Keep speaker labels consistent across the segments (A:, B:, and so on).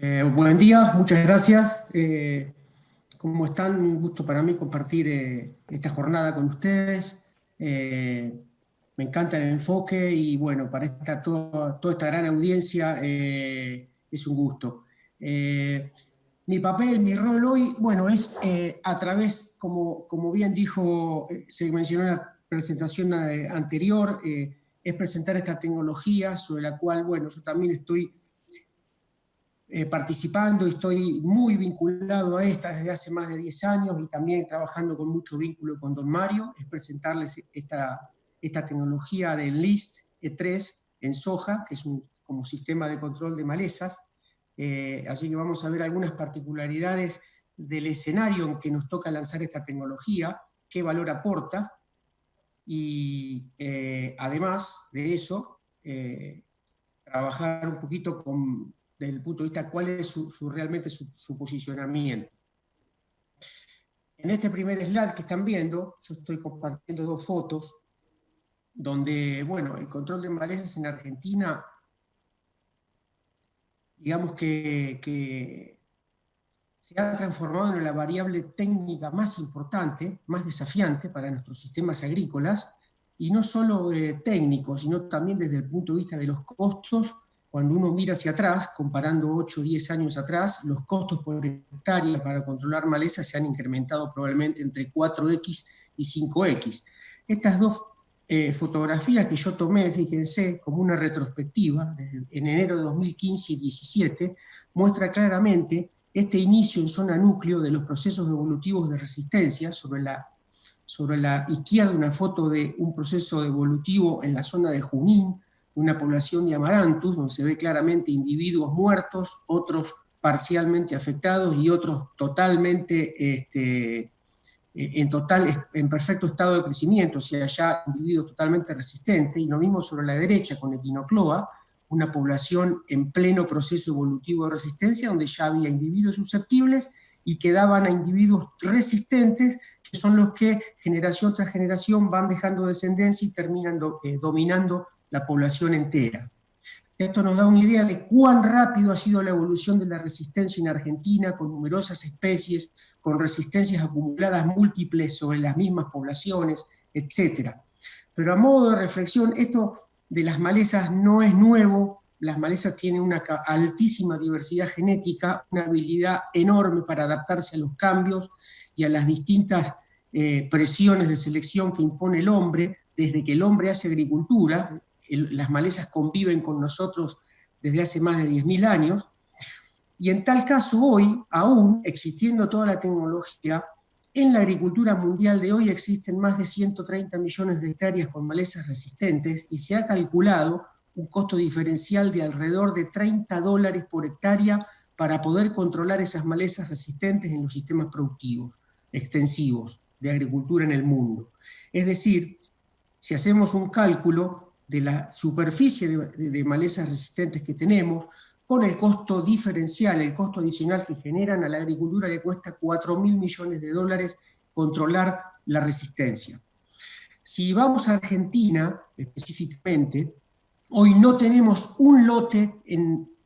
A: Buen día, muchas gracias. ¿Cómo están? Un gusto para mí compartir esta jornada con ustedes. Me encanta el enfoque y bueno, para toda esta gran audiencia es un gusto. Mi papel, mi rol hoy, bueno, es a través, como bien dijo, se mencionó en la presentación anterior, es presentar esta tecnología sobre la cual, bueno, yo también estoy participando y estoy muy vinculado a esta desde hace más de 10 años y también trabajando con mucho vínculo con don Mario, es presentarles esta tecnología de Enlist E3 en soja, que es un como sistema de control de malezas. Así que vamos a ver algunas particularidades del escenario en que nos toca lanzar esta tecnología, qué valor aporta y además de eso, trabajar un poquito desde el punto de vista cuál es realmente su posicionamiento. En este primer slide que están viendo, yo estoy compartiendo dos fotos donde, bueno, el control de malezas en Argentina, digamos que se ha transformado en la variable técnica más importante, más desafiante para nuestros sistemas agrícolas, y no solo técnicos, sino también desde el punto de vista de los costos. Cuando uno mira hacia atrás, comparando 8 o 10 años atrás, los costos por hectárea para controlar malezas se han incrementado probablemente entre 4x y 5x. Estas dos fotografías que yo tomé, fíjense, como una retrospectiva, en enero de 2015 y 2017, muestra claramente este inicio en zona núcleo de los procesos evolutivos de resistencia. Sobre la izquierda una foto de un proceso evolutivo en la zona de Junín, una población de Amaranthus, donde se ve claramente individuos muertos, otros parcialmente afectados y otros totalmente, en perfecto estado de crecimiento, o sea, ya individuos totalmente resistentes. Y lo mismo sobre la derecha con Echinocloa, una población en pleno proceso evolutivo de resistencia, donde ya había individuos susceptibles y quedaban a individuos resistentes, que son los que generación tras generación van dejando descendencia y terminan dominando la población entera. Esto nos da una idea de cuán rápido ha sido la evolución de la resistencia en Argentina, con numerosas especies, con resistencias acumuladas múltiples sobre las mismas poblaciones, etc. Pero a modo de reflexión, esto de las malezas no es nuevo. Las malezas tienen una altísima diversidad genética, una habilidad enorme para adaptarse a los cambios y a las distintas presiones de selección que impone el hombre. Desde que el hombre hace agricultura, las malezas conviven con nosotros desde hace más de 10.000 años, y en tal caso hoy, aún existiendo toda la tecnología, en la agricultura mundial de hoy existen más de 130 millones de hectáreas con malezas resistentes y se ha calculado un costo diferencial de alrededor de $30 por hectárea para poder controlar esas malezas resistentes en los sistemas productivos extensivos de agricultura en el mundo. Es decir, si hacemos un cálculo de la superficie de malezas resistentes que tenemos, con el costo diferencial, el costo adicional que generan, a la agricultura le cuesta $4.000 millones controlar la resistencia. Si vamos a Argentina específicamente, hoy no tenemos un lote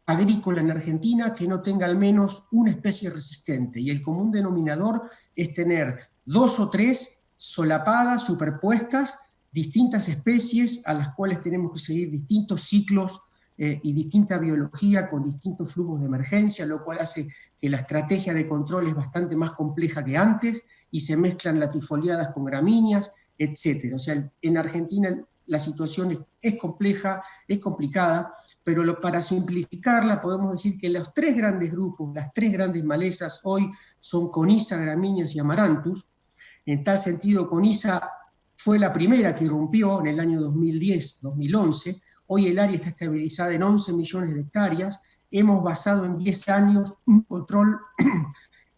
A: agrícola en Argentina que no tenga al menos una especie resistente, y el común denominador es tener 2 o 3 solapadas, superpuestas, distintas especies a las cuales tenemos que seguir distintos ciclos y distinta biología con distintos flujos de emergencia, lo cual hace que la estrategia de control es bastante más compleja que antes y se mezclan latifoliadas con gramíneas, etc. O sea, en Argentina la situación es compleja, es complicada, pero para simplificarla podemos decir que los 3 grandes grupos, las 3 grandes malezas hoy son Conyza, gramíneas y Amaranthus. En tal sentido, Conyza fue la primera que irrumpió en el año 2010-2011. Hoy el área está estabilizada en 11 millones de hectáreas. Hemos basado en 10 años un control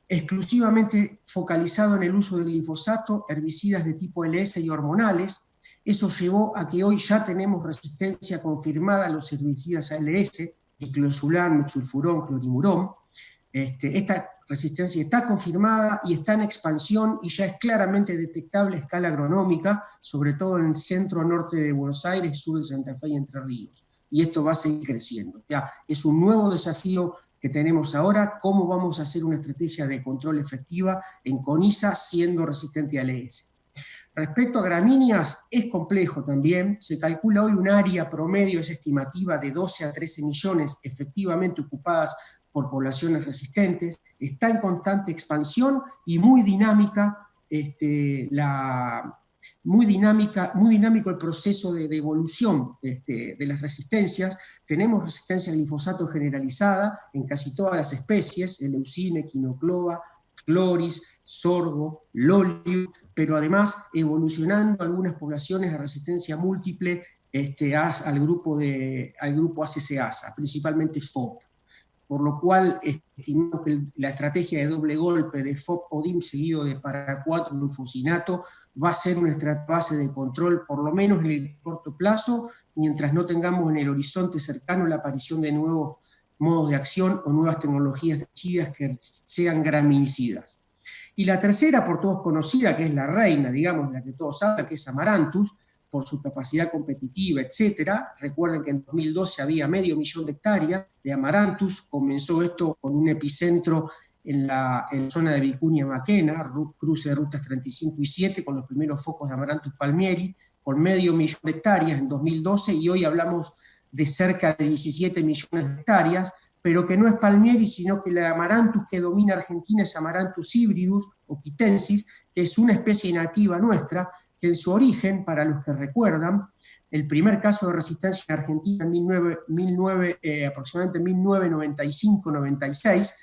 A: exclusivamente focalizado en el uso de glifosato, herbicidas de tipo LS y hormonales. Eso llevó a que hoy ya tenemos resistencia confirmada a los herbicidas ALS, diclosulam, mesulfurón, clorimurón. Esta resistencia está confirmada y está en expansión y ya es claramente detectable a escala agronómica, sobre todo en el centro-norte de Buenos Aires, sur de Santa Fe y Entre Ríos. Y esto va a seguir creciendo. Ya es un nuevo desafío que tenemos ahora, cómo vamos a hacer una estrategia de control efectiva en coniza siendo resistente a LS. Respecto a gramíneas, es complejo también. Se calcula hoy un área promedio, es estimativa, de 12 a 13 millones efectivamente ocupadas por poblaciones resistentes. Está en expansión y muy dinámica, muy dinámico el proceso de evolución de las resistencias. Tenemos resistencia al glifosato generalizada en casi todas las especies, Eleucine, Quinocloa, Chloris, sorgo, lolium, pero además evolucionando algunas poblaciones de resistencia múltiple al grupo ACC-ASA, principalmente FOP. Por lo cual estimamos que la estrategia de doble golpe de FOP-ODIM seguido de para-4-glufosinato va a ser nuestra base de control, por lo menos en el corto plazo, mientras no tengamos en el horizonte cercano la aparición de nuevos modos de acción o nuevas tecnologías de herbicidas que sean graminicidas. Y la tercera, por todos conocida, que es la reina, digamos, la que todos saben, que es Amaranthus, por su capacidad competitiva, etcétera. Recuerden que en 2012 había 500.000 de hectáreas de Amaranthus. Comenzó esto con un epicentro en la zona de Vicuña Maquena, cruce de rutas 35 y 7, con los primeros focos de Amaranthus palmieri, con 500.000 de hectáreas en 2012, y hoy hablamos de cerca de 17 millones de hectáreas, pero que no es palmieri, sino que la Amaranthus que domina Argentina es Amaranthus hybridus o quitensis, que es una especie nativa nuestra, que en su origen, para los que recuerdan, el primer caso de resistencia en Argentina en aproximadamente 1995-96,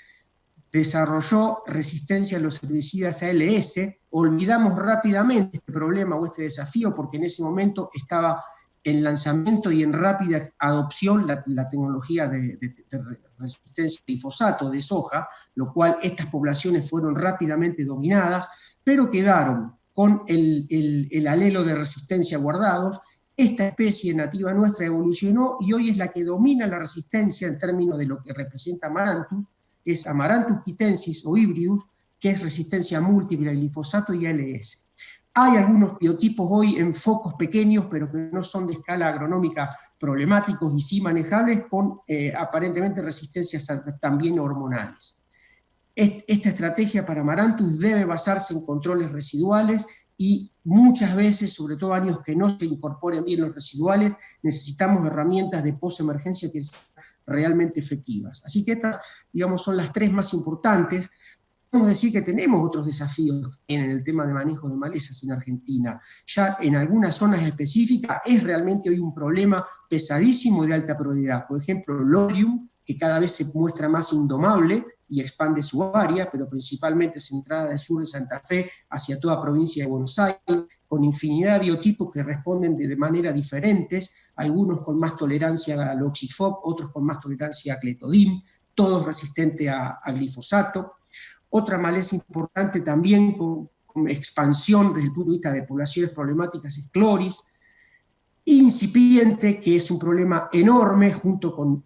A: desarrolló resistencia a los herbicidas ALS. Olvidamos rápidamente este problema o este desafío porque en ese momento estaba en lanzamiento y en rápida adopción la tecnología de resistencia al glifosato de soja, lo cual estas poblaciones fueron rápidamente dominadas, pero quedaron con el alelo de resistencia guardados. Esta especie nativa nuestra evolucionó y hoy es la que domina la resistencia en términos de lo que representa Amaranthus, es Amaranthus quitensis o hybridus, que es resistencia múltiple al glifosato y ALS. Hay algunos biotipos hoy en focos pequeños, pero que no son de escala agronómica problemáticos y sí manejables, con aparentemente resistencias también hormonales. Esta estrategia para Amaranthus debe basarse en controles residuales y muchas veces, sobre todo años que no se incorporen bien los residuales, necesitamos herramientas de posemergencia que sean realmente efectivas. Así que estas, digamos, son las tres más importantes. Podemos decir que tenemos otros desafíos en el tema de manejo de malezas en Argentina. Ya en algunas zonas específicas es realmente hoy un problema pesadísimo de alta prioridad. Por ejemplo, Lolium, que cada vez se muestra más indomable y expande su área, pero principalmente centrada del sur de Santa Fe hacia toda provincia de Buenos Aires, con infinidad de biotipos que responden de manera diferentes, algunos con más tolerancia al oxifop, otros con más tolerancia a clethodim, todos resistentes a glifosato. Otra maleza importante también con expansión desde el punto de vista de poblaciones problemáticas es Chloris, incipiente, que es un problema enorme junto con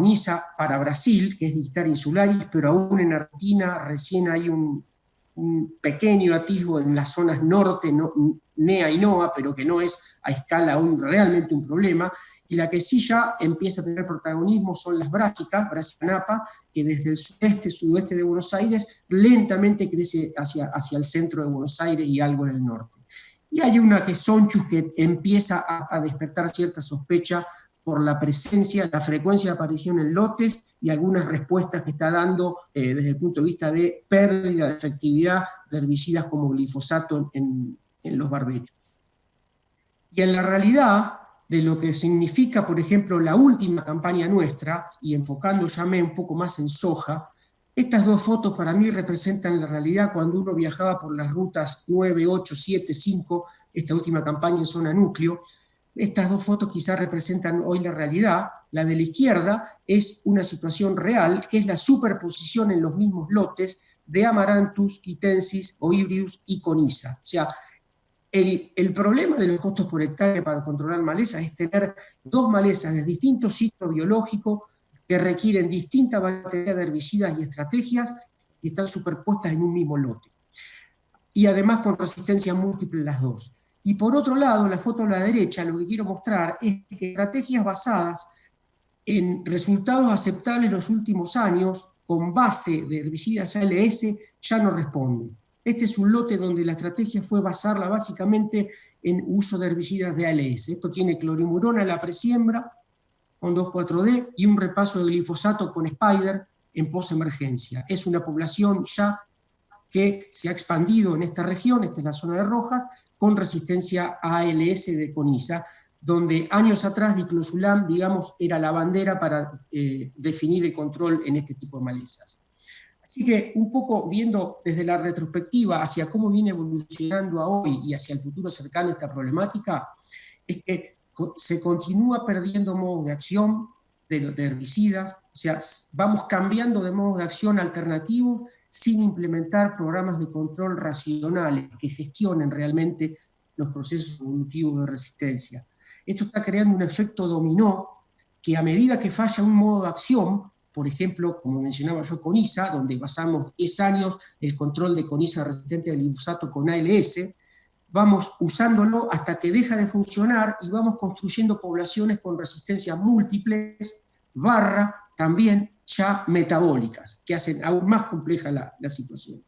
A: ISA para Brasil, que es Digitaria insularis, pero aún en Argentina recién hay un pequeño atisbo en las zonas norte, NEA y NOA, pero que no es a escala hoy realmente un problema, y la que sí ya empieza a tener protagonismo son las brásicas, Brassica napa, que desde el sudoeste de Buenos Aires lentamente crece hacia el centro de Buenos Aires y algo en el norte. Y hay una que es Sonchus, que empieza a despertar cierta sospecha por la presencia, la frecuencia de aparición en lotes y algunas respuestas que está dando desde el punto de vista de pérdida de efectividad de herbicidas como glifosato en los barbechos. Y en la realidad de lo que significa, por ejemplo, la última campaña nuestra, y enfocando ya un poco más en soja, estas dos fotos para mí representan la realidad cuando uno viajaba por las rutas 9, 8, 7, 5, esta última campaña en zona núcleo. Estas dos fotos quizás representan hoy la realidad. La de la izquierda es una situación real, que es la superposición en los mismos lotes de Amaranthus, quitensis o hybridus y coniza. O sea, el problema de los costos por hectárea para controlar malezas es tener dos malezas de distinto ciclo biológico que requieren distinta batería de herbicidas y estrategias y están superpuestas en un mismo lote. Y además con resistencia múltiple las dos. Y por otro lado, la foto a la derecha, lo que quiero mostrar es que estrategias basadas en resultados aceptables los últimos años, con base de herbicidas ALS, ya no responde. Este es un lote donde la estrategia fue basarla básicamente en uso de herbicidas de ALS. Esto tiene clorimurona en la presiembra con 2,4-D y un repaso de glifosato con Spider en posemergencia. Es una población ya que se ha expandido en esta región, esta es la zona de Rojas, con resistencia a ALS de Conisa, donde años atrás diclosulam, digamos, era la bandera para definir el control en este tipo de malezas. Así que un poco viendo desde la retrospectiva hacia cómo viene evolucionando a hoy y hacia el futuro cercano esta problemática, es que se continúa perdiendo modos de acción de herbicidas, o sea, vamos cambiando de modos de acción alternativos sin implementar programas de control racionales que gestionen realmente los procesos evolutivos de resistencia. Esto está creando un efecto dominó que a medida que falla un modo de acción, por ejemplo, como mencionaba yo, Conisa, donde basamos 10 años el control de Conisa resistente al glifosato con ALS, vamos usándolo hasta que deja de funcionar y vamos construyendo poblaciones con resistencias múltiples, también ya metabólicas, que hacen aún más compleja la situación.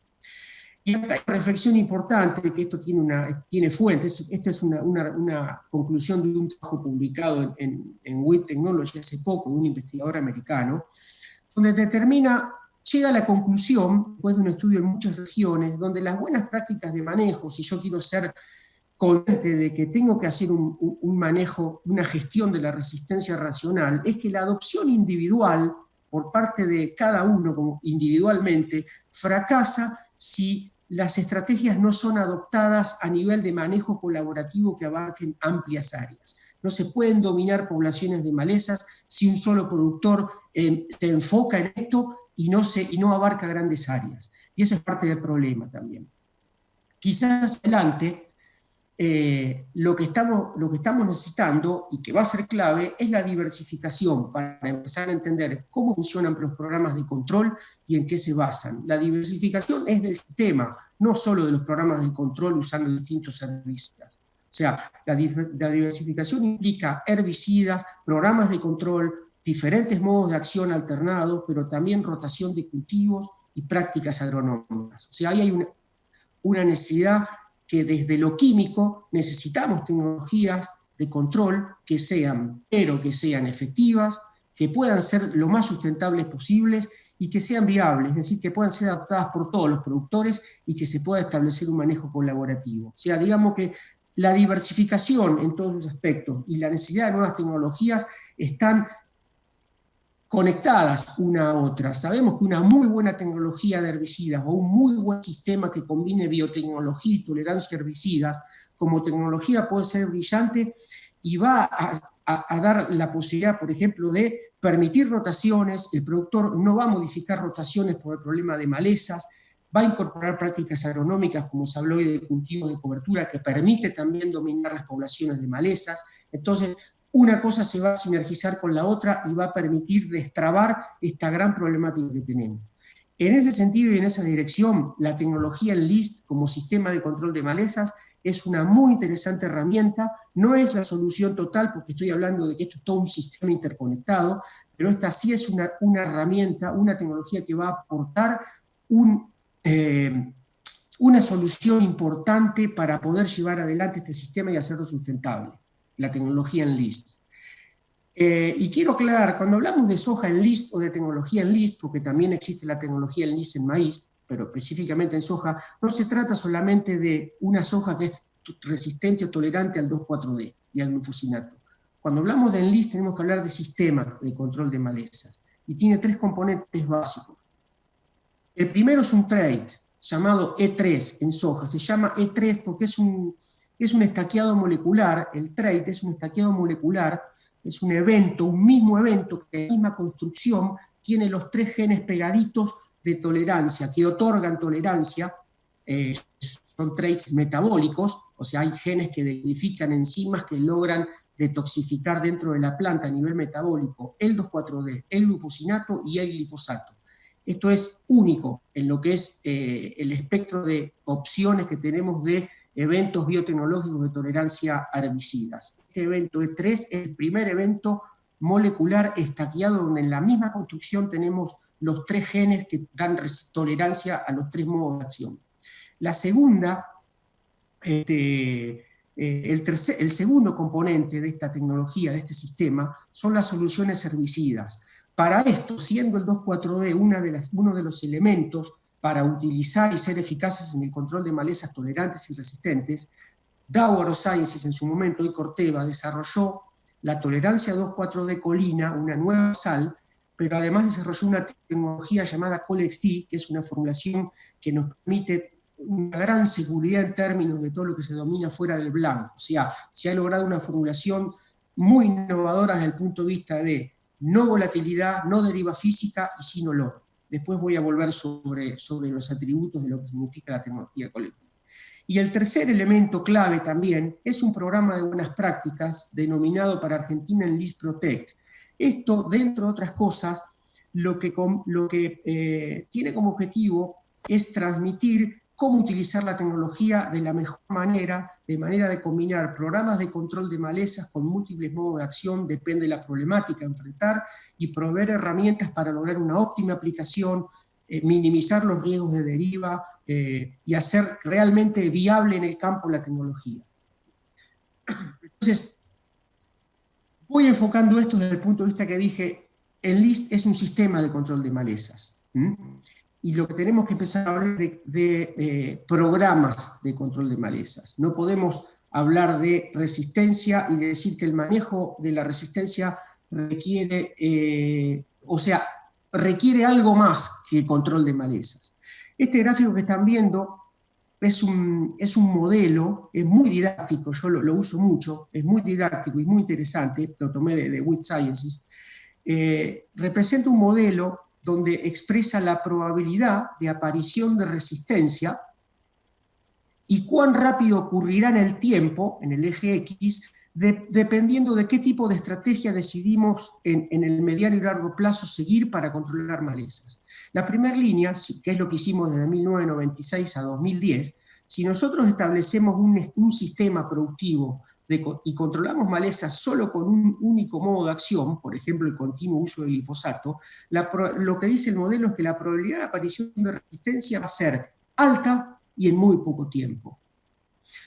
A: Y acá hay una reflexión importante, que esto tiene fuentes. Esta es una conclusión de un trabajo publicado en WIT Technology hace poco, de un investigador americano, donde llega a la conclusión, después de un estudio en muchas regiones, donde las buenas prácticas de manejo, si yo quiero ser consciente de que tengo que hacer un manejo, una gestión de la resistencia racional, es que la adopción individual por parte de cada uno como individualmente fracasa si las estrategias no son adoptadas a nivel de manejo colaborativo que abarquen amplias áreas. No se pueden dominar poblaciones de malezas si un solo productor se enfoca en esto y no abarca grandes áreas. Y eso es parte del problema también. Quizás adelante, lo que estamos necesitando, y que va a ser clave, es la diversificación para empezar a entender cómo funcionan los programas de control y en qué se basan. La diversificación es del sistema, no solo de los programas de control usando distintos herbicidas. O sea, la diversificación implica herbicidas, programas de control, diferentes modos de acción alternados, pero también rotación de cultivos y prácticas agronómicas. O sea, ahí hay una necesidad que desde lo químico necesitamos tecnologías de control que sean efectivas, que puedan ser lo más sustentables posibles y que sean viables, es decir, que puedan ser adoptadas por todos los productores y que se pueda establecer un manejo colaborativo. O sea, digamos que la diversificación en todos sus aspectos y la necesidad de nuevas tecnologías están conectadas una a otra. Sabemos que una muy buena tecnología de herbicidas o un muy buen sistema que combine biotecnología y tolerancia a herbicidas como tecnología puede ser brillante y va a dar la posibilidad, por ejemplo, de permitir rotaciones. El productor no va a modificar rotaciones por el problema de malezas, va a incorporar prácticas agronómicas, como se habló hoy, de cultivos de cobertura, que permite también dominar las poblaciones de malezas. Entonces, una cosa se va a sinergizar con la otra y va a permitir destrabar esta gran problemática que tenemos. En ese sentido y en esa dirección, la tecnología Enlist como sistema de control de malezas es una muy interesante herramienta. No es la solución total, porque estoy hablando de que esto es todo un sistema interconectado, pero esta sí es una herramienta, una tecnología que va a aportar una solución importante para poder llevar adelante este sistema y hacerlo sustentable. La tecnología Enlist. Y quiero aclarar, cuando hablamos de soja Enlist o de tecnología Enlist, porque también existe la tecnología Enlist en maíz, pero específicamente en soja, no se trata solamente de una soja que es resistente o tolerante al 2,4-D y al glufosinato. Cuando hablamos de Enlist tenemos que hablar de sistema de control de malezas, y tiene 3 componentes básicos. El primero es un trait llamado E3 en soja. Se llama E3 porque es un estaqueado molecular. El trait es un estaqueado molecular, es un evento, un mismo evento, que en la misma construcción tiene los 3 genes pegaditos de tolerancia, que otorgan tolerancia. Son traits metabólicos, o sea, hay genes que decodifican enzimas que logran detoxificar dentro de la planta a nivel metabólico el 2,4-D, el glufosinato y el glifosato. Esto es único en lo que es el espectro de opciones que tenemos de eventos biotecnológicos de tolerancia a herbicidas. Este evento E3 es el primer evento molecular estaqueado, donde en la misma construcción tenemos los 3 genes que dan tolerancia a los 3 modos de acción. La segunda, el segundo componente de esta tecnología, de este sistema, son las soluciones herbicidas. Para esto, siendo el 2,4-D uno de los elementos para utilizar y ser eficaces en el control de malezas tolerantes y resistentes, Dow AgroSciences en su momento, y Corteva, desarrolló la tolerancia 2,4-D colina, una nueva sal, pero además desarrolló una tecnología llamada ColXD, que es una formulación que nos permite una gran seguridad en términos de todo lo que se domina fuera del blanco. O sea, se ha logrado una formulación muy innovadora desde el punto de vista de no volatilidad, no deriva física y sin olor. Después voy a volver sobre los atributos de lo que significa la tecnología ColXD. Y el tercer elemento clave también es un programa de buenas prácticas denominado para Argentina Enlist Protect. Esto, dentro de otras cosas, lo que tiene como objetivo es transmitir cómo utilizar la tecnología de la mejor manera, de manera de combinar programas de control de malezas con múltiples modos de acción, depende de la problemática a enfrentar, y proveer herramientas para lograr una óptima aplicación, minimizar los riesgos de deriva y hacer realmente viable en el campo la tecnología. Entonces, voy enfocando esto desde el punto de vista que dije, Enlist es un sistema de control de malezas. Y lo que tenemos que empezar a hablar de programas de control de malezas. No podemos hablar de resistencia y de decir que el manejo de la resistencia requiere, requiere algo más que control de malezas. Este gráfico que están viendo es un modelo, es muy didáctico, yo lo uso mucho, es muy didáctico y muy interesante, lo tomé de With Sciences. Representa un modelo donde expresa la probabilidad de aparición de resistencia y cuán rápido ocurrirá en el tiempo, en el eje X, dependiendo de qué tipo de estrategia decidimos en el mediano y largo plazo seguir para controlar malezas. La primera línea, que es lo que hicimos desde 1996 a 2010, si nosotros establecemos un sistema productivo y controlamos malezas solo con un único modo de acción, por ejemplo el continuo uso del glifosato, lo que dice el modelo es que la probabilidad de aparición de resistencia va a ser alta y en muy poco tiempo.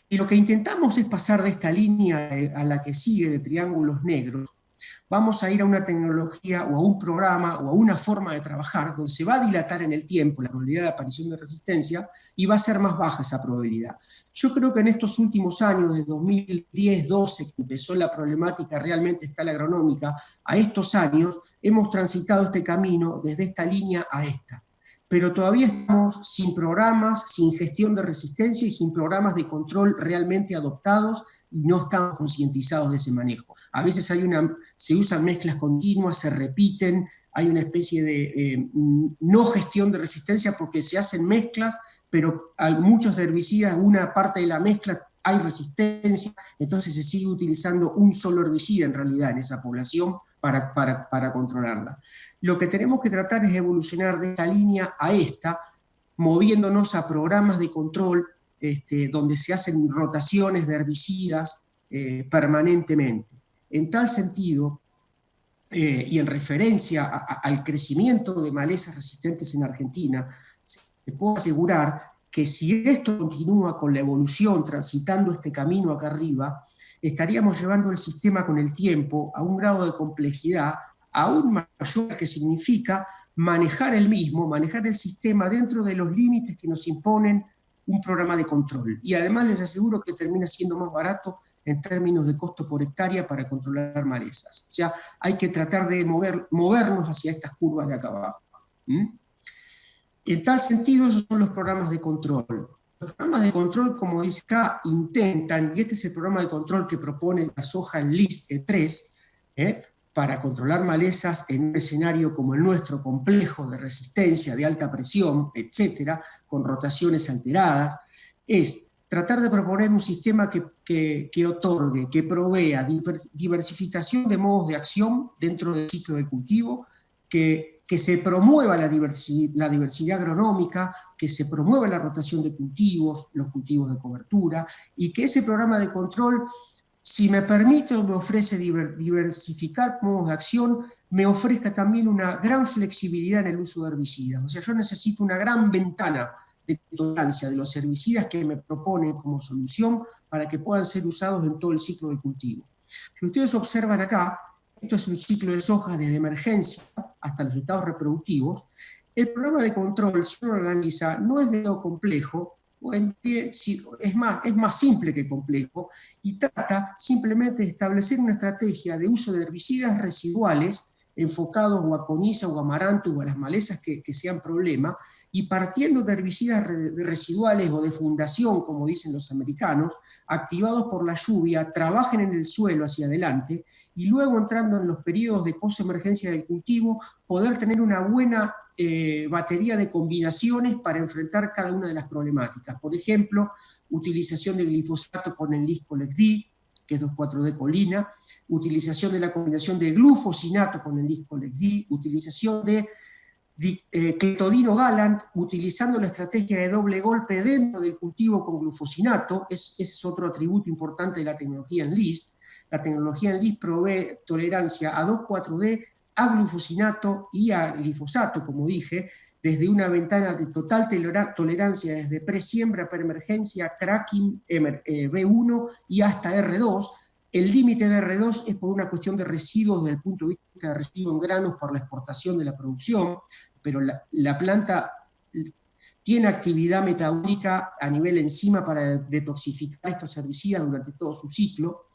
A: Y lo que intentamos es pasar de esta línea a la que sigue de triángulos negros. Vamos a ir a una tecnología o a un programa o a una forma de trabajar donde se va a dilatar en el tiempo la probabilidad de aparición de resistencia y va a ser más baja esa probabilidad. Yo creo que en estos últimos años, desde 2010-12, que empezó la problemática realmente a escala agronómica, a estos años hemos transitado este camino desde esta línea a esta. Pero todavía estamos sin programas, sin gestión de resistencia y sin programas de control realmente adoptados y no estamos concientizados de ese manejo. A veces se usan mezclas continuas, se repiten, hay una especie de no gestión de resistencia porque se hacen mezclas, pero a muchos herbicidas, una parte de la mezcla hay resistencia, entonces se sigue utilizando un solo herbicida en realidad en esa población para controlarla. Lo que tenemos que tratar es evolucionar de esta línea a esta, moviéndonos a programas de control donde se hacen rotaciones de herbicidas permanentemente. En tal sentido, y en referencia al crecimiento de malezas resistentes en Argentina, se puede asegurar que si esto continúa con la evolución, transitando este camino acá arriba, estaríamos llevando el sistema con el tiempo a un grado de complejidad aún mayor, que significa manejar el sistema dentro de los límites que nos imponen un programa de control. Y además les aseguro que termina siendo más barato en términos de costo por hectárea para controlar malezas. O sea, hay que tratar de movernos hacia estas curvas de acá abajo. En tal sentido, esos son los programas de control. Los programas de control, como dice acá, intentan, y este es el programa de control que propone la soja Enlist E3, para controlar malezas en un escenario como el nuestro, complejo, de resistencia, de alta presión, etcétera, con rotaciones alteradas, es tratar de proponer un sistema que otorgue, que provea diversificación de modos de acción dentro del ciclo de cultivo, que se promueva la diversidad agronómica, que se promueva la rotación de cultivos, los cultivos de cobertura, y que ese programa de control si me permito, me ofrece diversificar modos de acción, me ofrezca también una gran flexibilidad en el uso de herbicidas. O sea, yo necesito una gran ventana de tolerancia de los herbicidas que me proponen como solución para que puedan ser usados en todo el ciclo del cultivo. Si ustedes observan acá, esto es un ciclo de soja desde emergencia hasta los estados reproductivos. El programa de control, si uno lo analiza, no es de lo complejo, es más simple que complejo, y trata simplemente de establecer una estrategia de uso de herbicidas residuales enfocados o a coniza o a amaranto o a las malezas que sean problema, y partiendo de herbicidas residuales o de fundación, como dicen los americanos, activados por la lluvia, trabajen en el suelo hacia adelante, y luego entrando en los periodos de posemergencia del cultivo, poder tener una buena batería de combinaciones para enfrentar cada una de las problemáticas. Por ejemplo, utilización de glifosato con el Liscolex-D, que es 2,4-D colina, utilización de la combinación de glufosinato con el Liscolex-D, utilización de cletodino galant, utilizando la estrategia de doble golpe dentro del cultivo con glufosinato. Ese es otro atributo importante de la tecnología Enlist. La tecnología Enlist provee tolerancia a 2,4-D, a glufosinato y a glifosato, como dije, desde una ventana de total tolerancia desde presiembra, preemergencia, cracking, B1 y hasta R2. El límite de R2 es por una cuestión de residuos desde el punto de vista de residuos en granos por la exportación de la producción, pero la planta tiene actividad metabólica a nivel enzima para detoxificar estos herbicidas durante todo su ciclo,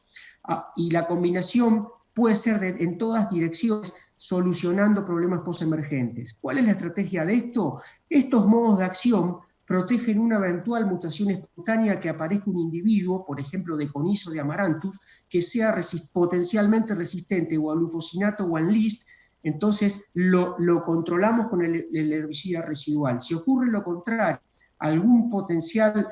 A: y la combinación puede ser en todas direcciones, solucionando problemas postemergentes. ¿Cuál es la estrategia de esto? Estos modos de acción protegen una eventual mutación espontánea que aparezca un individuo, por ejemplo de conizo de amaranthus, que sea potencialmente resistente o a glufosinato o a Enlist. Entonces lo controlamos con el herbicida residual. Si ocurre lo contrario, algún potencial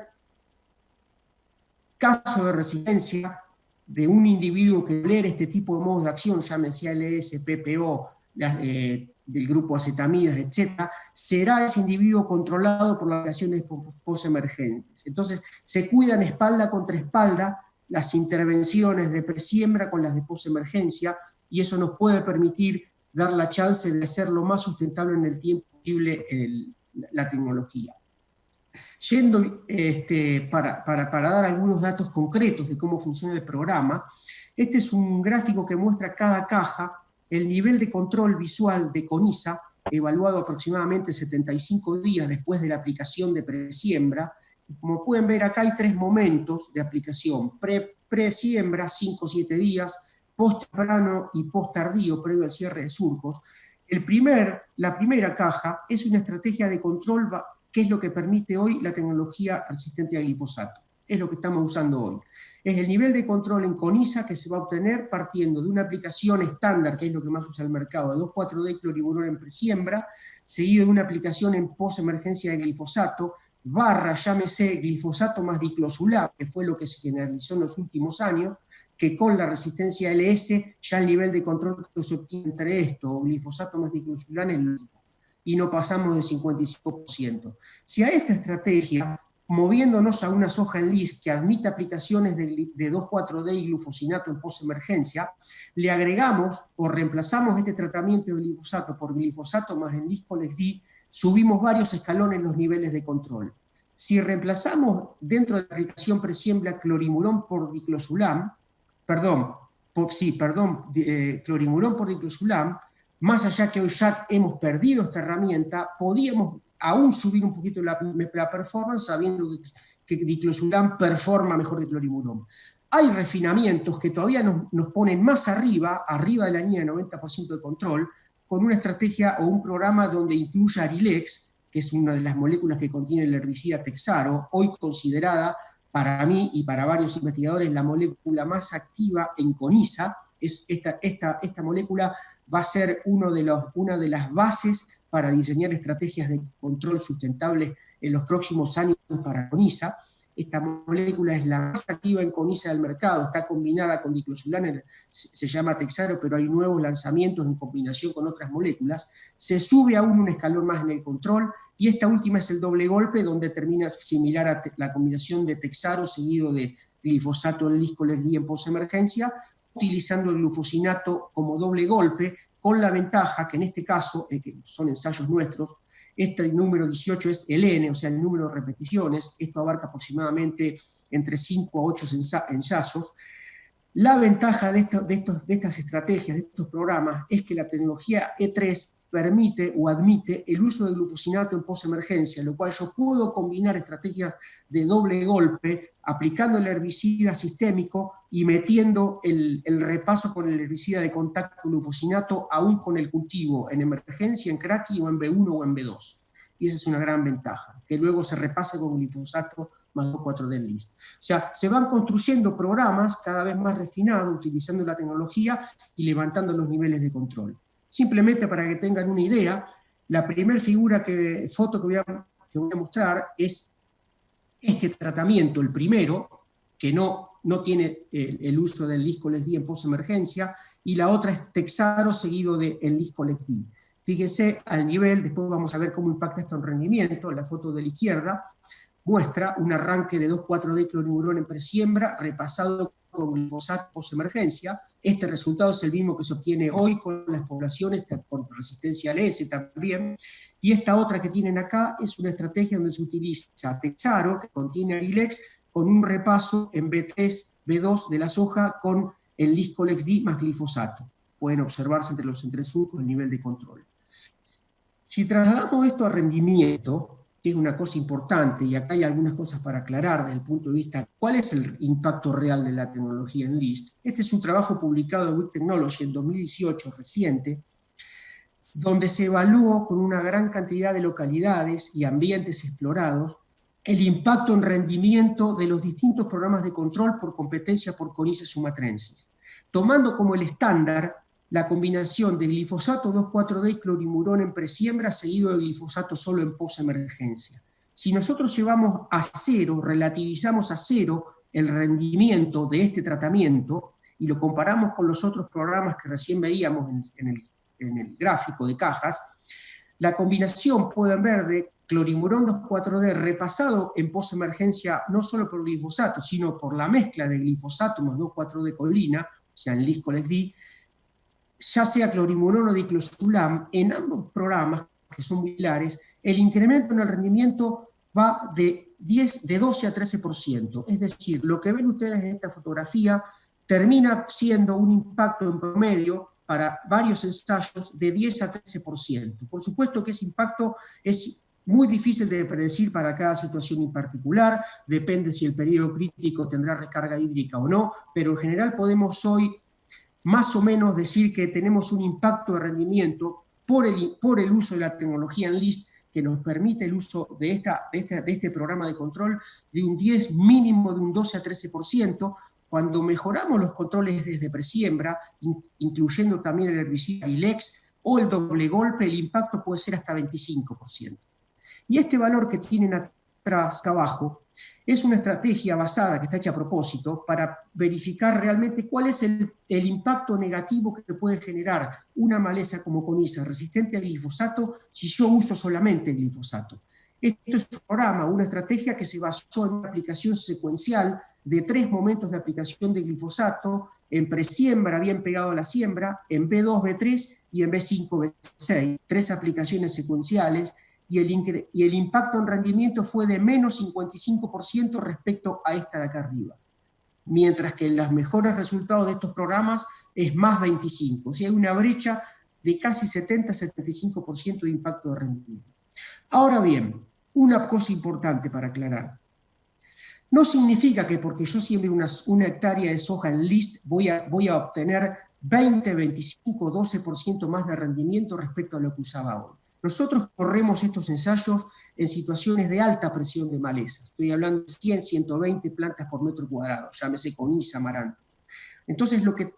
A: caso de resistencia de un individuo que tolera este tipo de modos de acción, llámese LS, PPO, del grupo acetamidas, etc., será ese individuo controlado por las relaciones posemergentes. Entonces, se cuidan espalda contra espalda las intervenciones de presiembra con las de posemergencia, y eso nos puede permitir dar la chance de hacer lo más sustentable en el tiempo posible la tecnología. Yendo para dar algunos datos concretos de cómo funciona el programa, este es un gráfico que muestra cada caja el nivel de control visual de coniza, evaluado aproximadamente 75 días después de la aplicación de presiembra. Como pueden ver, acá hay 3 momentos de aplicación: presiembra, 5 o 7 días, post temprano y post tardío, previo al cierre de surcos. La primera caja es una estrategia de control, que es lo que permite hoy la tecnología resistente al glifosato. Es lo que estamos usando hoy. Es el nivel de control en coniza que se va a obtener partiendo de una aplicación estándar, que es lo que más usa el mercado, de 2,4-D cloriburón en presiembra, seguido de una aplicación en posemergencia de glifosato, llámese glifosato más diclosulam, que fue lo que se generalizó en los últimos años, que con la resistencia LS ya el nivel de control que se obtiene entre esto, glifosato más diclosulam, es lo y no pasamos del 55%. Si a esta estrategia, moviéndonos a una soja Enlist que admite aplicaciones de 2,4-D y glufosinato en posemergencia, le agregamos o reemplazamos este tratamiento de glifosato por glifosato más el Liscolex-D, subimos varios escalones en los niveles de control. Si reemplazamos dentro de la aplicación presiembra clorimurón por diclosulam, clorimurón por diclosulam, más allá que hoy ya hemos perdido esta herramienta, podíamos aún subir un poquito la performance sabiendo que diclosulam performa mejor que clorimurón. Hay refinamientos que todavía nos ponen más arriba de la línea de 90% de control, con una estrategia o un programa donde incluye Arilex, que es una de las moléculas que contiene el herbicida Texaro, hoy considerada para mí y para varios investigadores la molécula más activa en coniza. Esta molécula va a ser una de las bases para diseñar estrategias de control sustentable en los próximos años para coniza. Esta molécula es la más activa en coniza del mercado, está combinada con diclosulam, se llama Texaro, pero hay nuevos lanzamientos en combinación con otras moléculas. Se sube aún un escalón más en el control, y esta última es el doble golpe, donde termina similar a la combinación de Texaro seguido de glifosato en Liscolex-D en posemergencia, utilizando el glufosinato como doble golpe, con la ventaja que en este caso, que son ensayos nuestros, este número 18 es el N, o sea, el número de repeticiones, esto abarca aproximadamente entre 5 a 8 ensayos. La ventaja de estas estrategias, de estos programas, es que la tecnología E3 permite o admite el uso de glufosinato en posemergencia, lo cual yo puedo combinar estrategias de doble golpe, aplicando el herbicida sistémico y metiendo el repaso con el herbicida de contacto glufosinato aún con el cultivo en emergencia, en Cracky o en B1 o en B2. Y esa es una gran ventaja, que luego se repasa con glifosato más 2,4-D en list. O sea, se van construyendo programas cada vez más refinados, utilizando la tecnología y levantando los niveles de control. Simplemente para que tengan una idea, la primera foto que voy a mostrar es este tratamiento, el primero, que no tiene el uso del Liscolex-D en posemergencia, y la otra es Texaro seguido del Liscolex-D. Fíjense al nivel, después vamos a ver cómo impacta esto en rendimiento. La foto de la izquierda muestra un arranque de 2,4-D clorimurón en presiembra repasado con glifosato posemergencia. Este resultado es el mismo que se obtiene hoy con las poblaciones, con resistencia al ES también. Y esta otra que tienen acá es una estrategia donde se utiliza Texaro, que contiene Arilex, con un repaso en B3, B2 de la soja con el Liscolex-D más glifosato. Pueden observarse entre los entresurcos el nivel de control. Si trasladamos esto a rendimiento, que es una cosa importante, y acá hay algunas cosas para aclarar desde el punto de vista cuál es el impacto real de la tecnología en list. Este es un trabajo publicado en WIC Technology en 2018, reciente, donde se evaluó con una gran cantidad de localidades y ambientes explorados el impacto en rendimiento de los distintos programas de control por competencia por Conyza sumatrensis, tomando como el estándar la combinación de glifosato 2,4-D y clorimurón en presiembra seguido de glifosato solo en posemergencia. Si nosotros llevamos a cero, relativizamos a cero el rendimiento de este tratamiento y lo comparamos con los otros programas que recién veíamos en el gráfico de cajas, la combinación, pueden ver, de clorimurón 2,4-D repasado en posemergencia no solo por glifosato, sino por la mezcla de glifosato más 2,4-D colina, o sea, en Liscolex-D, ya sea clorimurón o diclosulam, en ambos programas, que son muy similares, el incremento en el rendimiento va de 12 a 13%. Es decir, lo que ven ustedes en esta fotografía termina siendo un impacto en promedio para varios ensayos de 10 a 13%. Por supuesto que ese impacto es muy difícil de predecir para cada situación en particular, depende si el periodo crítico tendrá recarga hídrica o no, pero en general podemos hoy más o menos decir que tenemos un impacto de rendimiento por el uso de la tecnología en list que nos permite el uso de este programa de control de un 10 mínimo de un 12 a 13%. Cuando mejoramos los controles desde presiembra, incluyendo también el herbicida Arilex o el doble golpe, el impacto puede ser hasta 25%. Y este valor que tienen atrás, acá abajo, es una estrategia basada, que está hecha a propósito, para verificar realmente cuál es el impacto negativo que puede generar una maleza como Conyza resistente al glifosato si yo uso solamente glifosato. Esto es un programa, una estrategia que se basó en una aplicación secuencial de 3 momentos de aplicación de glifosato, en presiembra bien pegado a la siembra, en B2, B3 y en B5, B6, 3 aplicaciones secuenciales, y el impacto en rendimiento fue de menos 55% respecto a esta de acá arriba. Mientras que los mejores resultados de estos programas es más 25%. O sea, hay una brecha de casi 70-75% de impacto de rendimiento. Ahora bien, una cosa importante para aclarar. No significa que porque yo siembre una hectárea de soja en list voy a obtener 20, 25, 12% más de rendimiento respecto a lo que usaba hoy. Nosotros corremos estos ensayos en situaciones de alta presión de maleza. Estoy hablando de 100, 120 plantas por metro cuadrado, llámese Conyza, Amaranthus. Entonces lo que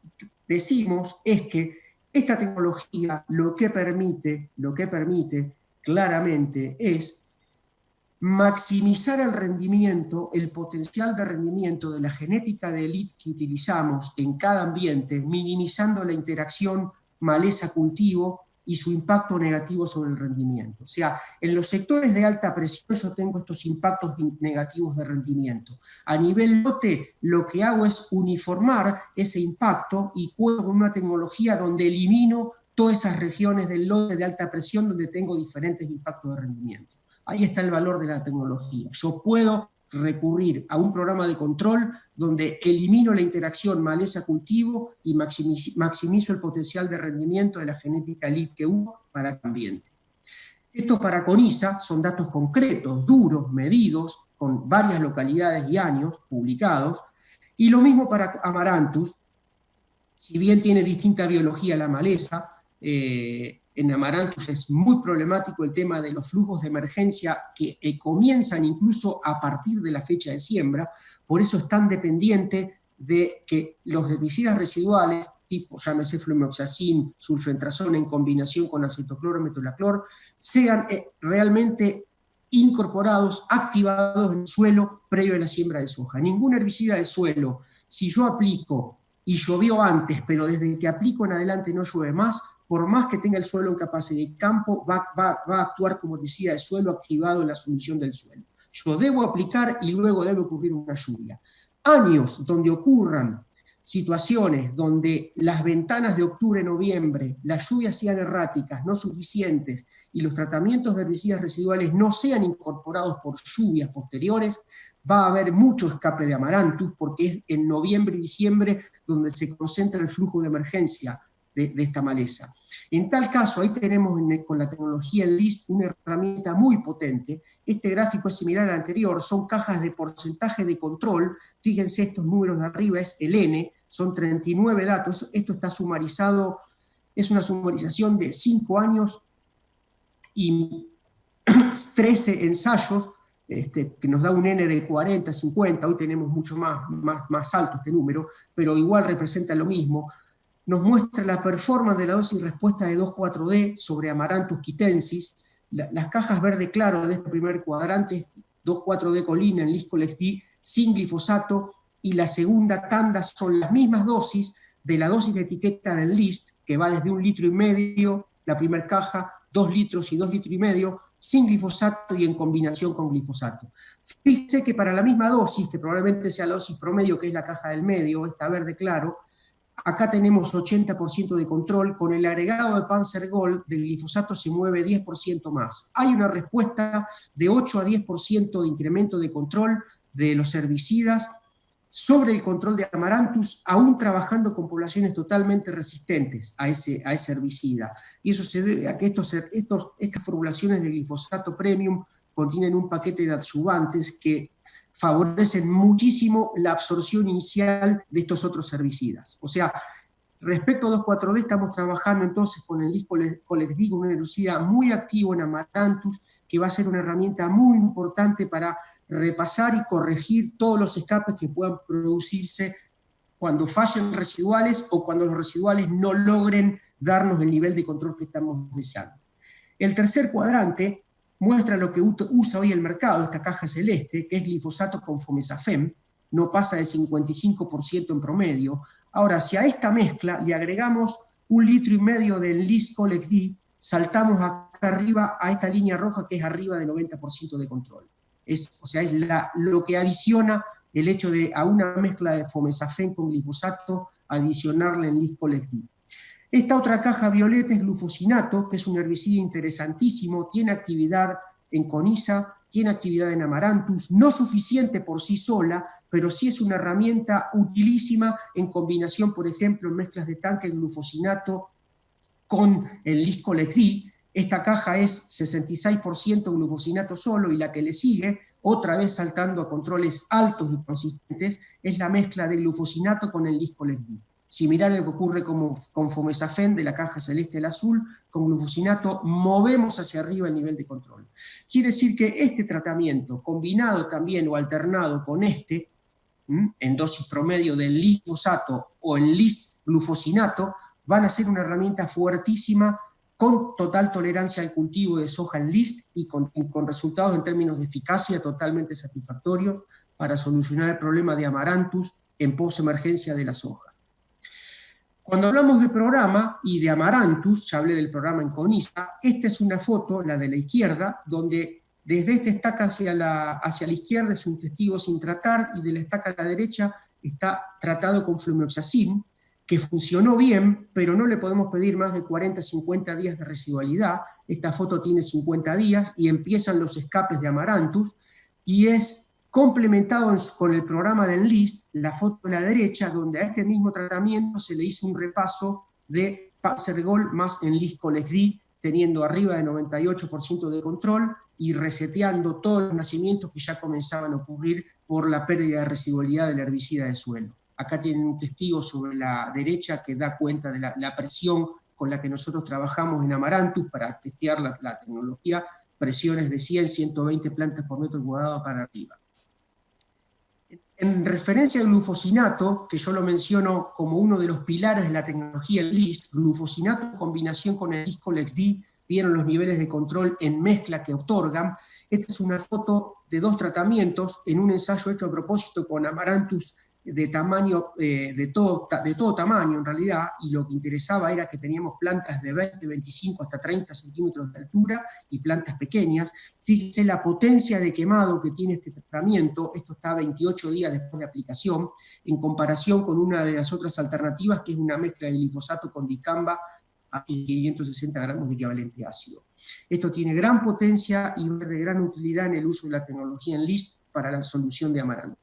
A: decimos es que esta tecnología lo que permite claramente es maximizar el rendimiento, el potencial de rendimiento de la genética de élite que utilizamos en cada ambiente, minimizando la interacción maleza-cultivo y su impacto negativo sobre el rendimiento. O sea, en los sectores de alta presión yo tengo estos impactos negativos de rendimiento. A nivel lote, lo que hago es uniformar ese impacto y juego con una tecnología donde elimino todas esas regiones del lote de alta presión donde tengo diferentes impactos de rendimiento. Ahí está el valor de la tecnología. Yo puedo recurrir a un programa de control donde elimino la interacción maleza-cultivo y maximizo el potencial de rendimiento de la genética elite que hubo para el ambiente. Estos para CONISA son datos concretos, duros, medidos, con varias localidades y años publicados, y lo mismo para Amaranthus, si bien tiene distinta biología la maleza, en Amaranthus es muy problemático el tema de los flujos de emergencia que comienzan incluso a partir de la fecha de siembra, por eso es tan dependiente de que los herbicidas residuales, tipo llámese flumeoxacin, sulfentrazona en combinación con acetocloro, metolaclor, sean realmente incorporados, activados en el suelo previo a la siembra de soja. Ningún herbicida de suelo, si yo aplico y llovió antes, pero desde que aplico en adelante no llueve más, por más que tenga el suelo en capacidad de campo, va a actuar como herbicida de suelo activado en la sumisión del suelo. Yo debo aplicar y luego debe ocurrir una lluvia. Años donde ocurran situaciones donde las ventanas de octubre-noviembre, las lluvias sean erráticas, no suficientes, y los tratamientos de herbicidas residuales no sean incorporados por lluvias posteriores, va a haber mucho escape de Amaranthus, porque es en noviembre y diciembre donde se concentra el flujo de emergencia de esta maleza. En tal caso, ahí tenemos con la tecnología LIST una herramienta muy potente. Este gráfico es similar al anterior, son cajas de porcentaje de control. Fíjense, estos números de arriba es el N, son 39 datos. Esto está sumarizado, es una sumarización de 5 años y 13 ensayos, que nos da un N de 40, 50, hoy tenemos mucho más alto este número, pero igual representa lo mismo. Nos muestra la performance de la dosis respuesta de 2,4-D sobre Amaranthus quitensis. Las cajas verde claro de este primer cuadrante, 2,4-D colina en Liscolex-D sin glifosato, y la segunda tanda son las mismas dosis de la dosis de etiqueta del LIST, que va desde 1,5 litros, la primera caja, 2 litros y 2,5 litros, sin glifosato y en combinación con glifosato. Fíjense que para la misma dosis, que probablemente sea la dosis promedio, que es la caja del medio, esta verde claro, acá tenemos 80% de control, con el agregado de Panzer Gold del glifosato se mueve 10% más. Hay una respuesta de 8 a 10% de incremento de control de los herbicidas sobre el control de Amaranthus, aún trabajando con poblaciones totalmente resistentes a ese herbicida. Y eso se debe a que estas formulaciones de glifosato premium contienen un paquete de adjuvantes que favorecen muchísimo la absorción inicial de estos otros herbicidas. O sea, respecto a 2,4-D estamos trabajando entonces con el Liscolex-D, un herbicida muy activo en Amaranthus, que va a ser una herramienta muy importante para repasar y corregir todos los escapes que puedan producirse cuando fallen residuales o cuando los residuales no logren darnos el nivel de control que estamos deseando. El tercer cuadrante muestra lo que usa hoy el mercado, esta caja celeste, que es glifosato con fomezafem, no pasa de 55% en promedio. Ahora, si a esta mezcla le agregamos 1,5 litros del Liscolex-D, saltamos acá arriba a esta línea roja que es arriba del 90% de control. Es lo que adiciona el hecho de a una mezcla de fomezafem con glifosato adicionarle el Liscolex-D. Esta otra caja violeta es glufosinato, que es un herbicida interesantísimo, tiene actividad en CONISA, tiene actividad en Amaranthus, no suficiente por sí sola, pero sí es una herramienta utilísima en combinación, por ejemplo, en mezclas de tanque glufosinato con el Liscolex-D. Esta caja es 66% glufosinato solo, y la que le sigue, otra vez saltando a controles altos y consistentes, es la mezcla de glufosinato con el Liscolex-D. Similar a lo que ocurre con fomezafem de la caja celeste al azul, con glufosinato movemos hacia arriba el nivel de control. Quiere decir que este tratamiento, combinado también o alternado con en dosis promedio del glifosato o el glufosinato, van a ser una herramienta fuertísima con total tolerancia al cultivo de soja en list y con resultados en términos de eficacia totalmente satisfactorios para solucionar el problema de Amaranthus en posemergencia de la soja. Cuando hablamos de programa y de Amaranthus, ya hablé del programa en CONISA, esta es una foto, la de la izquierda, donde desde esta estaca hacia la izquierda es un testigo sin tratar, y de la estaca a la derecha está tratado con flumioxacin, que funcionó bien, pero no le podemos pedir más de 40, 50 días de residualidad. Esta foto tiene 50 días y empiezan los escapes de Amaranthus, y es complementado con el programa del LIST, la foto de la derecha, donde a este mismo tratamiento se le hizo un repaso de Panzergol más Enlist Colex-D, teniendo arriba de 98% de control y reseteando todos los nacimientos que ya comenzaban a ocurrir por la pérdida de residualidad del herbicida de suelo. Acá tienen un testigo sobre la derecha que da cuenta de la presión con la que nosotros trabajamos en Amaranthus para testear la tecnología, presiones de 100, 120 plantas por metro cuadrado para arriba. En referencia al glufosinato, que yo lo menciono como uno de los pilares de la tecnología LIST, glufosinato en combinación con el Enlist Colex-D, vieron los niveles de control en mezcla que otorgan. Esta es una foto de 2 tratamientos en un ensayo hecho a propósito con Amaranthus de tamaño, de todo tamaño en realidad, y lo que interesaba era que teníamos plantas de 20, 25 hasta 30 centímetros de altura y plantas pequeñas. Fíjense la potencia de quemado que tiene este tratamiento. Esto está 28 días después de aplicación, en comparación con una de las otras alternativas, que es una mezcla de glifosato con dicamba a 560 gramos de equivalente ácido. Esto tiene gran potencia y de gran utilidad en el uso de la tecnología en LIST para la solución de Amaranthus.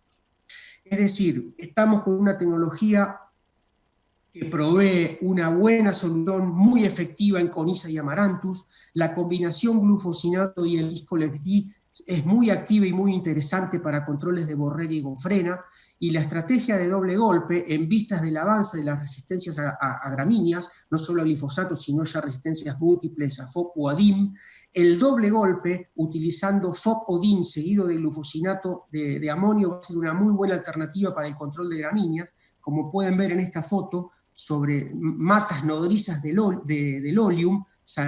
A: Es decir, estamos con una tecnología que provee una buena solución muy efectiva en CONISA y Amaranthus. La combinación glufosinato y el Enlist Colex-D es muy activa y muy interesante para controles de borreria y gonfrena, y la estrategia de doble golpe, en vistas del avance de las resistencias a gramíneas, no solo a glifosato, sino ya resistencias múltiples a FOP o a DIM, el doble golpe, utilizando FOP o DIM seguido de glufosinato de amonio, va a ser una muy buena alternativa para el control de gramíneas, como pueden ver en esta foto, sobre matas nodrizas del oleum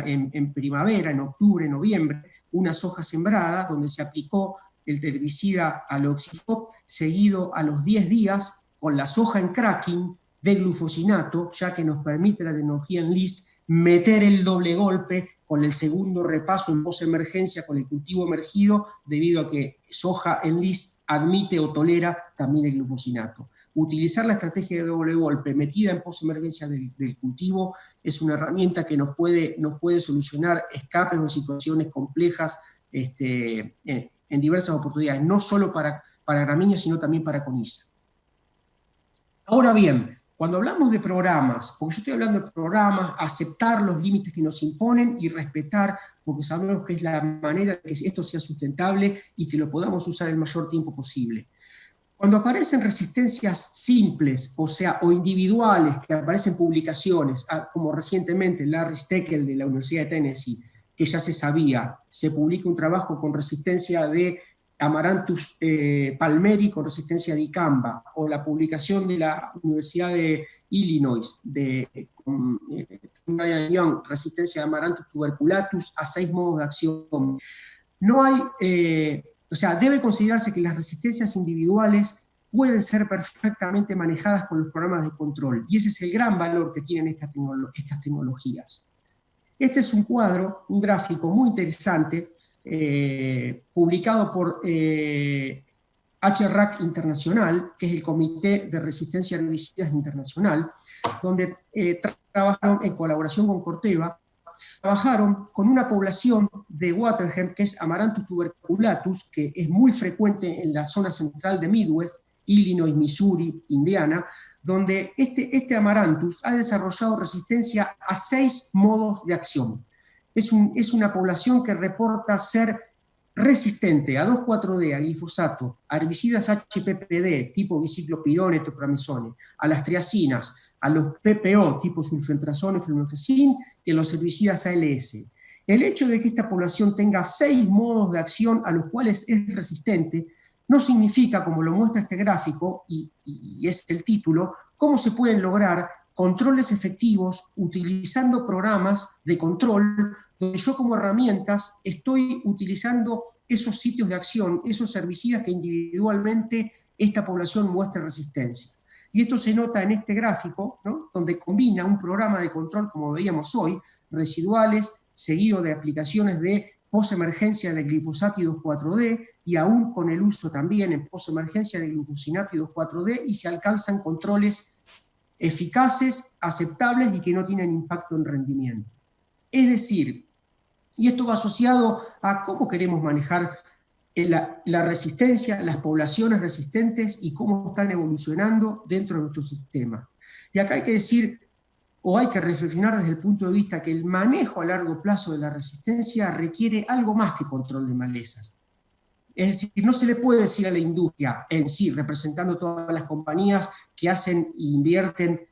A: en primavera, en octubre, noviembre, unas hojas sembradas donde se aplicó el herbicida aloxifop, seguido a los 10 días con la soja en cracking de glufosinato, ya que nos permite la tecnología en LIST meter el doble golpe con el segundo repaso en posemergencia con el cultivo emergido, debido a que soja en LIST admite o tolera también el glufosinato. Utilizar la estrategia de doble golpe metida en posemergencia del cultivo es una herramienta que nos puede solucionar escapes o situaciones complejas en diversas oportunidades, no solo para gramíneas, sino también para CONISA. Ahora bien, cuando hablamos de programas, porque yo estoy hablando de programas, aceptar los límites que nos imponen y respetar, porque sabemos que es la manera de que esto sea sustentable y que lo podamos usar el mayor tiempo posible. Cuando aparecen resistencias simples, o individuales, que aparecen publicaciones, como recientemente Larry Steckel de la Universidad de Tennessee, que ya se sabía, se publica un trabajo con resistencia de Amaranthus palmeri con resistencia a dicamba, o la publicación de la Universidad de Illinois de resistencia de Amaranthus tuberculatus a 6 modos de acción. No hay, debe considerarse que las resistencias individuales pueden ser perfectamente manejadas con los programas de control, y ese es el gran valor que tienen estas tecnologías. Este es un cuadro, un gráfico muy interesante, publicado por HRAC Internacional, que es el Comité de Resistencia a Herbicidas Internacional, donde trabajaron en colaboración con Corteva, trabajaron con una población de Waterhemp, que es Amaranthus tuberculatus, que es muy frecuente en la zona central de Midwest, Illinois, Missouri, Indiana, donde este Amaranthus ha desarrollado resistencia a 6 modos de acción. Es una población que reporta ser resistente a 2,4-D, a glifosato, a herbicidas HPPD tipo biciclopirone, topramizone, a las triacinas, a los PPO tipo sulfentrazone, flumioxacin, y a los herbicidas ALS. El hecho de que esta población tenga 6 modos de acción a los cuales es resistente no significa, como lo muestra este gráfico, y es el título, cómo se pueden lograr controles efectivos utilizando programas de control donde yo como herramientas estoy utilizando esos sitios de acción, esos herbicidas que individualmente esta población muestra resistencia. Y esto se nota en este gráfico, ¿no?, donde combina un programa de control, como veíamos hoy, residuales, seguido de aplicaciones de posemergencia de glifosato y 2,4-D, y aún con el uso también en posemergencia de glufosinato y 2,4-D, y se alcanzan controles eficaces, aceptables y que no tienen impacto en rendimiento. Es decir, y esto va asociado a cómo queremos manejar la resistencia, las poblaciones resistentes y cómo están evolucionando dentro de nuestro sistema. Y acá hay que decir, o hay que reflexionar desde el punto de vista que el manejo a largo plazo de la resistencia requiere algo más que control de malezas. Es decir, no se le puede decir a la industria en sí, representando todas las compañías que hacen e invierten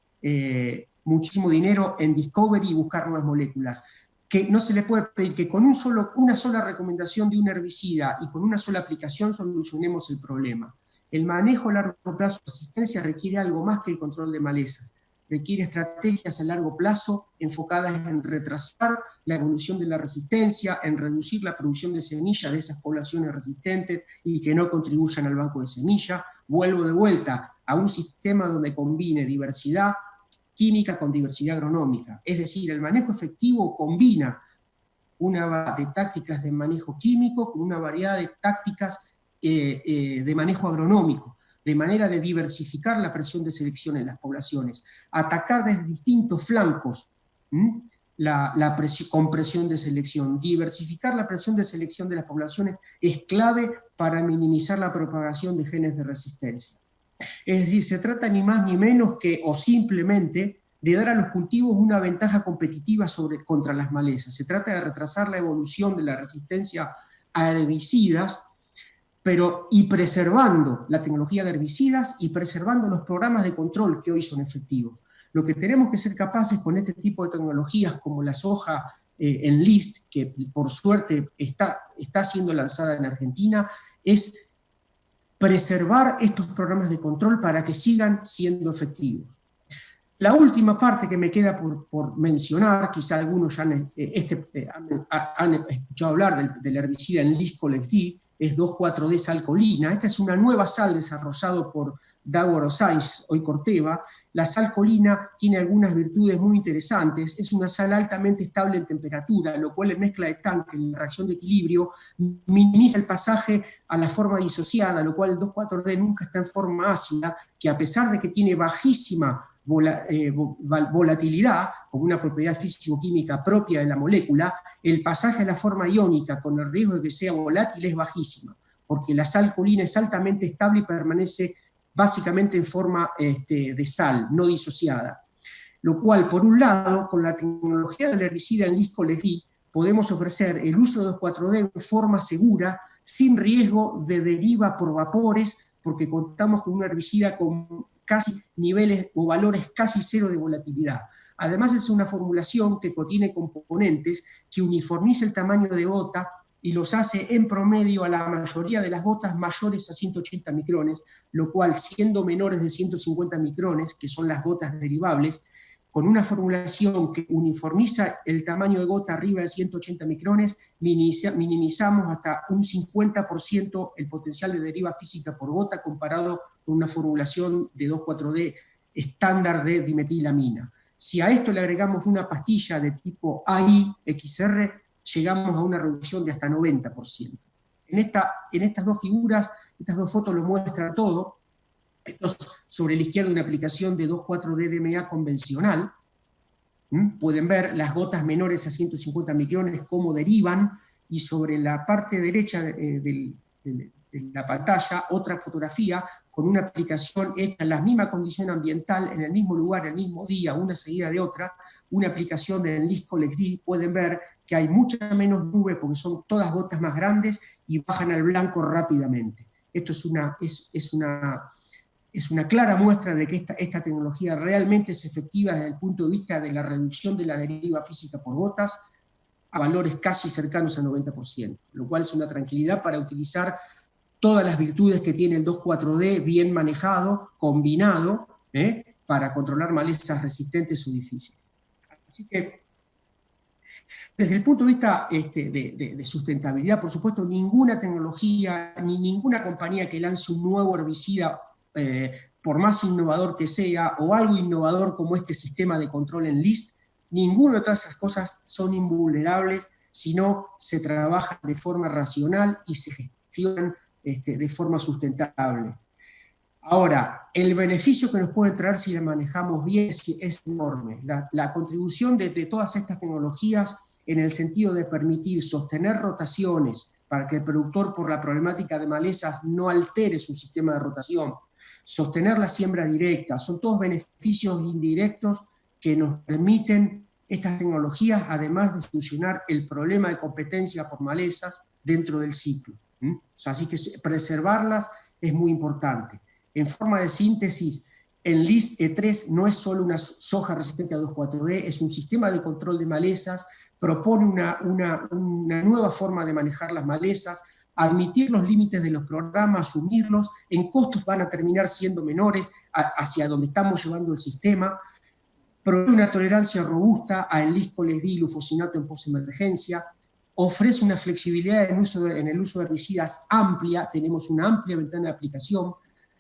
A: muchísimo dinero en discovery y buscar nuevas moléculas, que no se le puede pedir que con una sola recomendación de un herbicida y con una sola aplicación solucionemos el problema. El manejo a largo plazo de resistencia requiere algo más que el control de malezas. Requiere estrategias a largo plazo enfocadas en retrasar la evolución de la resistencia, en reducir la producción de semillas de esas poblaciones resistentes y que no contribuyan al banco de semillas. Vuelvo de vuelta a un sistema donde combine diversidad química con diversidad agronómica. Es decir, el manejo efectivo combina una variedad de tácticas de manejo químico con una variedad de tácticas de manejo agronómico, de manera de diversificar la presión de selección en las poblaciones, atacar desde distintos flancos con presión de selección. Diversificar la presión de selección de las poblaciones es clave para minimizar la propagación de genes de resistencia. Es decir, se trata ni más ni menos que, o simplemente, de dar a los cultivos una ventaja competitiva contra las malezas. Se trata de retrasar la evolución de la resistencia a herbicidas, y preservando la tecnología de herbicidas y preservando los programas de control que hoy son efectivos. Lo que tenemos que ser capaces con este tipo de tecnologías, como la soja Enlist, que por suerte está siendo lanzada en Argentina, es preservar estos programas de control para que sigan siendo efectivos. La última parte que me queda por mencionar, quizá algunos ya han escuchado hablar del herbicida Enlist Colex-D, es 2,4-D salcolina. Esta es una nueva sal desarrollada por Dago Sáenz, hoy Corteva. La salcolina tiene algunas virtudes muy interesantes, es una sal altamente estable en temperatura, lo cual en mezcla de tanque, en la reacción de equilibrio, minimiza el pasaje a la forma disociada, lo cual el 2,4-D nunca está en forma ácida, que a pesar de que tiene bajísima volatilidad, como una propiedad físico-química propia de la molécula, el pasaje a la forma iónica con el riesgo de que sea volátil es bajísima, porque la salcolina es altamente estable y permanece básicamente en forma de sal, no disociada. Lo cual, por un lado, con la tecnología del herbicida Enlist Colex-D, podemos ofrecer el uso de 2,4-D en forma segura, sin riesgo de deriva por vapores, porque contamos con un herbicida con casi niveles o valores casi cero de volatilidad. Además es una formulación que contiene componentes que uniformiza el tamaño de gota y los hace en promedio a la mayoría de las gotas mayores a 180 micrones, lo cual, siendo menores de 150 micrones, que son las gotas derivables, con una formulación que uniformiza el tamaño de gota arriba de 180 micrones, minimizamos hasta un 50% el potencial de deriva física por gota comparado con una formulación de 2,4-D estándar de dimetilamina. Si a esto le agregamos una pastilla de tipo AI-XR, llegamos a una reducción de hasta 90%. En estas dos figuras, estas dos fotos lo muestran todo. Esto es sobre la izquierda una aplicación de 2,4-D DMA convencional. Pueden ver las gotas menores a 150 micrones cómo derivan, y sobre la parte derecha de la pantalla otra fotografía con una aplicación hecha en la misma condición ambiental, en el mismo lugar, el mismo día, una seguida de otra, una aplicación de Enlist Colex-D. Pueden ver que hay mucha menos nube porque son todas gotas más grandes y bajan al blanco rápidamente. Esto es una clara muestra de que esta tecnología realmente es efectiva desde el punto de vista de la reducción de la deriva física por gotas a valores casi cercanos al 90%, lo cual es una tranquilidad para utilizar todas las virtudes que tiene el 2,4-D bien manejado, combinado, para controlar malezas resistentes o difíciles. Así que, desde el punto de vista de sustentabilidad, por supuesto, ninguna tecnología ni ninguna compañía que lance un nuevo herbicida por más innovador que sea, o algo innovador como este sistema de control en list, ninguna de todas esas cosas son invulnerables si no se trabaja de forma racional y se gestionan de forma sustentable. Ahora, el beneficio que nos puede traer si la manejamos bien es enorme. La contribución de todas estas tecnologías en el sentido de permitir sostener rotaciones para que el productor, por la problemática de malezas, no altere su sistema de rotación, sostener la siembra directa, son todos beneficios indirectos que nos permiten estas tecnologías, además de solucionar el problema de competencia por malezas dentro del ciclo. O sea, así que preservarlas es muy importante. En forma de síntesis, el LIST E3 no es solo una soja resistente a 2,4-D, es un sistema de control de malezas, propone una nueva forma de manejar las malezas, admitir los límites de los programas, asumirlos, en costos van a terminar siendo menores hacia donde estamos llevando el sistema, provee una tolerancia robusta a enliscoles y glufosinato en posemergencia, ofrece una flexibilidad en el uso de herbicidas amplia, tenemos una amplia ventana de aplicación.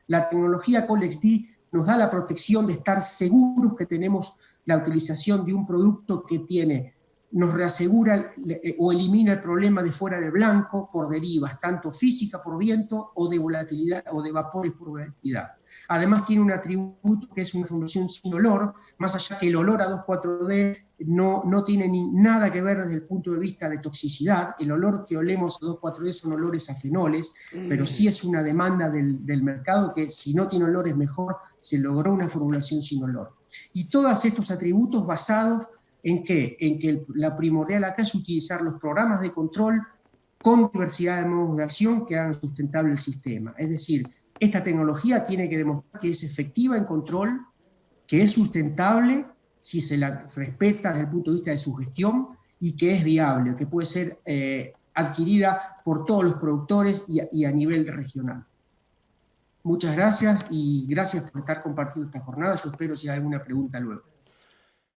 A: La tecnología Colex-D nos da la protección de estar seguros que tenemos la utilización de un producto que nos reasegura o elimina el problema de fuera de blanco por derivas, tanto física por viento o de volatilidad o de vapores por volatilidad. Además tiene un atributo que es una formulación sin olor, más allá que el olor a 2,4-D no tiene nada que ver desde el punto de vista de toxicidad. El olor que olemos a 2,4-D son olores a fenoles, pero sí es una demanda del mercado que si no tiene olor es mejor, se logró una formulación sin olor. Y todos estos atributos basados ¿en qué? En que la primordial acá es utilizar los programas de control con diversidad de modos de acción que hagan sustentable el sistema. Es decir, esta tecnología tiene que demostrar que es efectiva en control, que es sustentable si se la respeta desde el punto de vista de su gestión y que es viable, que puede ser adquirida por todos los productores y a nivel regional. Muchas gracias y gracias por estar compartiendo esta jornada. Yo espero si hay alguna pregunta luego.